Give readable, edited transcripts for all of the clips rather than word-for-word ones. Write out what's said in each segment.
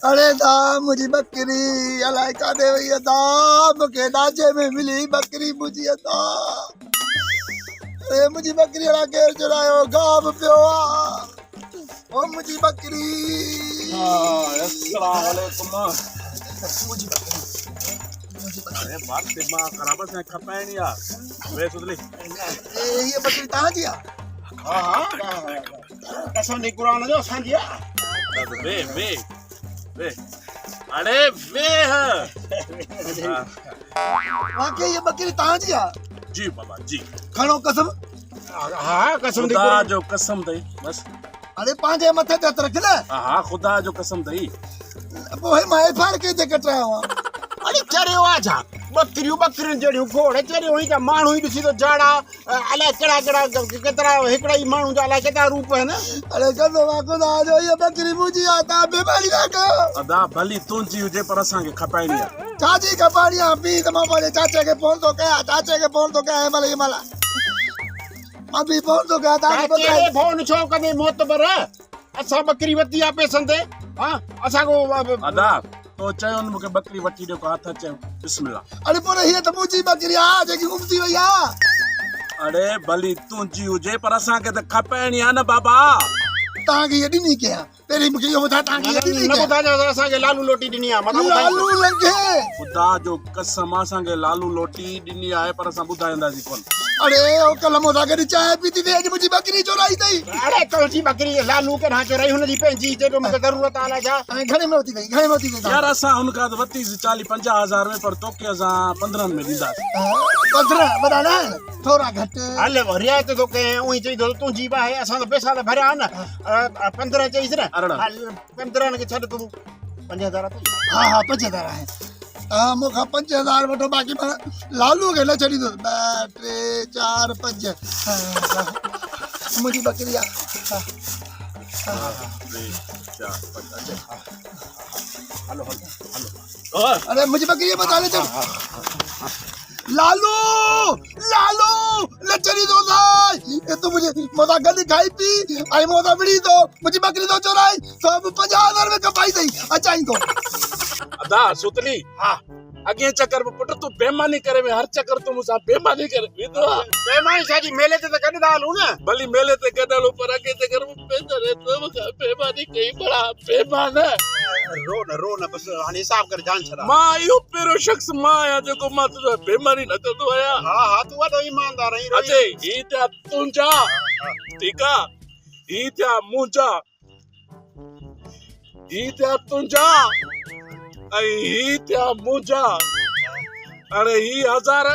अरे दा मुझी बकरी अलाए कादे वई दा मुके डाजे में मिली बकरी मुझी दा अरे मुझी बकरी अला केर चुरायो गाव पियो आ ओ मुझी बकरी अस्सलाम वालेकुम मुझी बकरी अरे बात दिमाग खराब है खपाए नहीं यार वे सुधली ये बकरी कहां जी आ हां कसम नहीं कुरान जो सांजिया वे अरे वे है वाकई ये बकरी कहां जी आ जी बाबा जी खणो कसम हां कसम नहीं खुदा कुरान जो कसम दई बस अरे पांजे मथे ते रख ले हाँ खुदा जो कसम दई पोहे माए फाड़ के ते कटरायो अरे चरे आजा बकरियूं जड़ियूं घोड़े चरे हुई त माण्हू ई ॾिसी तो जाड़ा अलाए कड़ा केतिरा हिकिड़ा ई माण्हू जा अलाए केतिरा रूप आहिनि अरे कसम आ खुदा जो ये बकरी मुझी आता बेमारी ना कर अदा भली तुंहिंजी हुजे पर असांखे खपाए नहीं यार चाची कपाड़ियां पी त मां पंहिंजे चाचे खे फोन थो कयां चाचे खे फोन थो कयां हिन महिल मां बि फोन थो कयां तव्हांखे चाचे फोन छो कंदे मोतबर असां बकरी वती आहे पैसनि ते हां असांखो अदा तो चयो न मूंखे बकरी वठी ॾियो हथ चयो बिस्मिल्लाह अरे पर हीअ त मुंहिंजी बकरी आहे जेकी घुमजी वई आहे अरे भली तुंहिंजी हुजे पर असांखे त खपाइणी आहे न बाबा तव्हांखे हीअ ॾिनी कयां पहिरीं मूंखे इहो ॿुधाए तव्हांखे हीअ ॾिनी न कयां ॿुधाइजो असांखे लालू लोटी ॾिनी आहे मथां लालू लंघे खुदा जो कसम असांखे लालू लोटी ॾिनी आहे पर असां ॿुधाईंदासीं कोन अरे ओ कल मूंसां गॾु चांहि पीती ते अॼु मुंहिंजी बकरी चोराई अथई अरे तुंहिंजी बकरी लालू के ढांचे रही हुनजी पंहिंजी जेको मूंखे ज़रूरत आहे छा हाणे घणे में वठी वई यार असां हुनखां त वरितीसीं 40-50 हज़ार में पर तोखे असां 15 में ॾींदासीं 15 वॾा न थोरा घटि हल रियायत तो कहीं उही चई तो तुंहिंजी बि आहे असां त पैसा त भरिया आहिनि 15 चईसि न अरिड़हं। हल 15 खे छॾ तूं 5000 हा 5000 आहे मूंखां 5000 वठो बाक़ी मां लालू खे न छॾींदुसि 2 3 4 5 मुंहिंजी बकरी आहे हलो अरे मुंहिंजी बकरी बता ले चल लालू लालू न चली दो साई ये तो मुझे मोदा गली खाई पी आई मोदा बिड़ी तो मुझे बकरी तो चोराई सब 50,000 में कपाई थई अच्छा ही तो अदा सुतली हां अगे चक्कर में पुट तू बेईमानी करे में हर चक्कर तू मुसा बेईमानी करे विधवा बेईमानी साजी मेले ते कॾदा हलूं न भली मेले ते गडल ऊपर अगे चक्कर में पैसा रे तो मुसा बेईमानी कई बड़ा बेईमान है रो न बस हाणे हिसाब कर जान छड़ा मां यो पेरो शख्स मां या जो मां तो बेईमानी न करदो आया हां तू वडो ईमानदार आहीं अजय ही त्या तुंजा ठीक है ही त्या मुंजा ही त्या तुंजा आई ही त्या मुंजा अरे ही 1000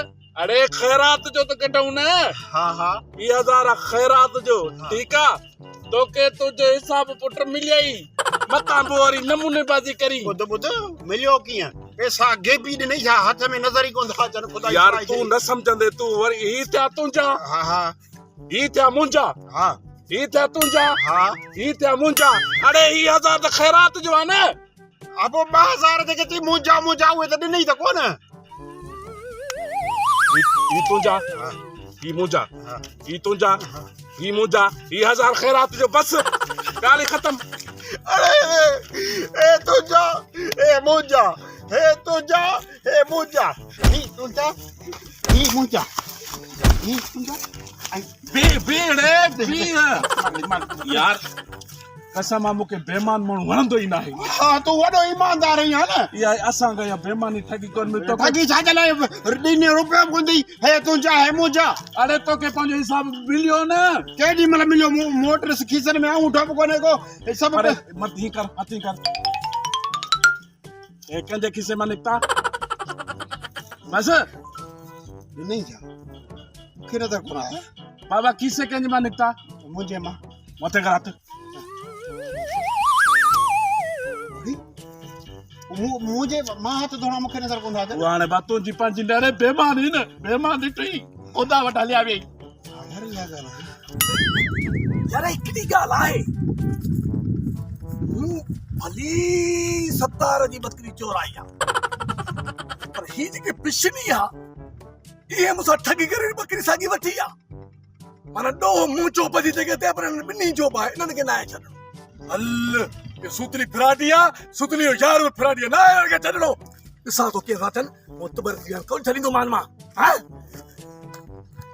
अरे खैरात जो तो कटाऊ न हां ही 1000 खैरात जो ठीक है तो के तुझे हिसाब पुट मिलियई मता बोरी नमूने बाजी करी बुध मिलियो कीअं पैसा गेबी नहीं छा हथ में नजर ही कोन था जन खुदा यार तू न समझंदे तू वरी ही त्या तुंजा हां ही त्या मुंजा हां ही त्या तुंजा हां ही त्या मुंजा अरे ही 1000 तो खैरात जो है न अब 2000 जेके ती मुंजा उहे त ॾिनई त कोन ही तुंजा ही मुंजा ही तुंजा ही मुंजा ही 1000 खैरात जो बस गाली खत्म अरे ए तुंजा ए मुंजा हे तुंजा हे मुंजा ही तुंजा ही मुंजा बे यार कसम मूंखे बेईमान माण्हू वणंदो ई न आहे हां तू वॾो ईमानदार आहीं न इहा असांखे इहा बेईमानी ठगी कोन में तो ठगी छा लाइ ॾिने रुपया कोन्दी हे तुंजा हे मुंजा अरे तोखे पंहिंजो हिसाब मिलियो न केॾी महिल मिलियो मोटर खीसनि में आऊं ठप कोन्हे को हे सभु अरे मत ही कर ए कंहिंजे खीसे मां निकिता बस नहीं जा मूंखे नज़र कोन आया बाबा खीसे कंहिंजे मां निकिता मुंहिंजे मां मथे कर हथ मुंहिंजे मां हथ धोणा मूंखे नज़र कोन था अचे हाणे बातूं जी पंहिंजी अरे बेईमानी न बेईमान ॾिठी ओदा वटि हलिया वेई यार हिकिड़ी ॻाल्हि आहे भली 70 जी बकरी चोराई आहे पर ही जेके पिछली आहे इहे मूंसां ठगी करे बकरी साॻी वठी आहे माना ॾोह मुंहुं चोप जी जॻह ते पर ॿिन्ही चोप आहे इन्हनि खे न आहे छॾणो हल ये सुतली फिराडी आहे सुतली जो यार बि फिराडी आहे न हिनखे छॾिणो ॾिसां थो केरु रातन मुतबर कौन छॾींदो मान मां हा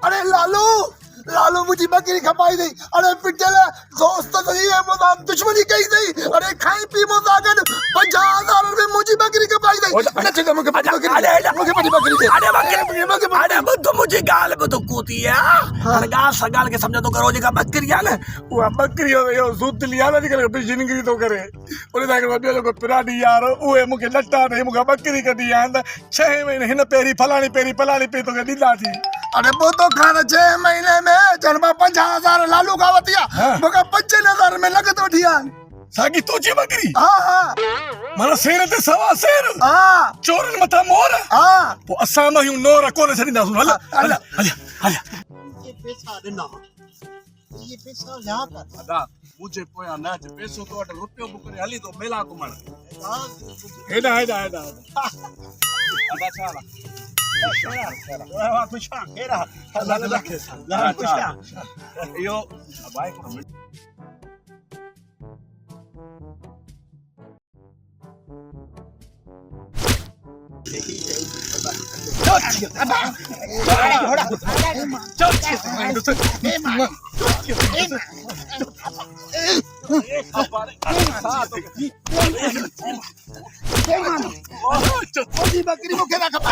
अरे लालू लालू मुझी बकरी खपाई थी अरे पिटल दोस्त नहीं है मुदा दुश्मनी कही थी अरे खाई पी मुदा गन 50,000 में मुझी बकरी खपाई थी नचे तो मुझे बकरी मुझे बकरी दे अरे बुध मुझे गाल बुध कोती है हां गाल सगाल के समझो तो करो जेका बकरी है ना उहा बकरी यो सुतली आहे न जेका बिजनिंगरी थो करे उन सां ॿियो जेको फिराडी यार उहे मूंखे लटा ॾे मूंखे बकरी कढी आहे त 6 महीने हिन पहिरीं फलाणी पे तोखे ॾींदासीं अरे वो तो खाना 6 महीने में जन्म 50,000 लालू का वतिया मगर 55,000 में लगत वठिया सागी तुझी बकरी हां हां माना शेर ते सवा शेर हां चोरन मथा मोर हां पोइ असां मयूं नोर कोन छॾींदासीं हल हल हल हल ये पैसा ॾिना ये पैसा यहाँ पर दादा मुझे पोयां न अच पैसो तो वटि रुपयो बि करे हली तो मेला घुमण हेॾा हेॾा हेॾा दादा छा इहो भाई बकरी मुखे ना खपे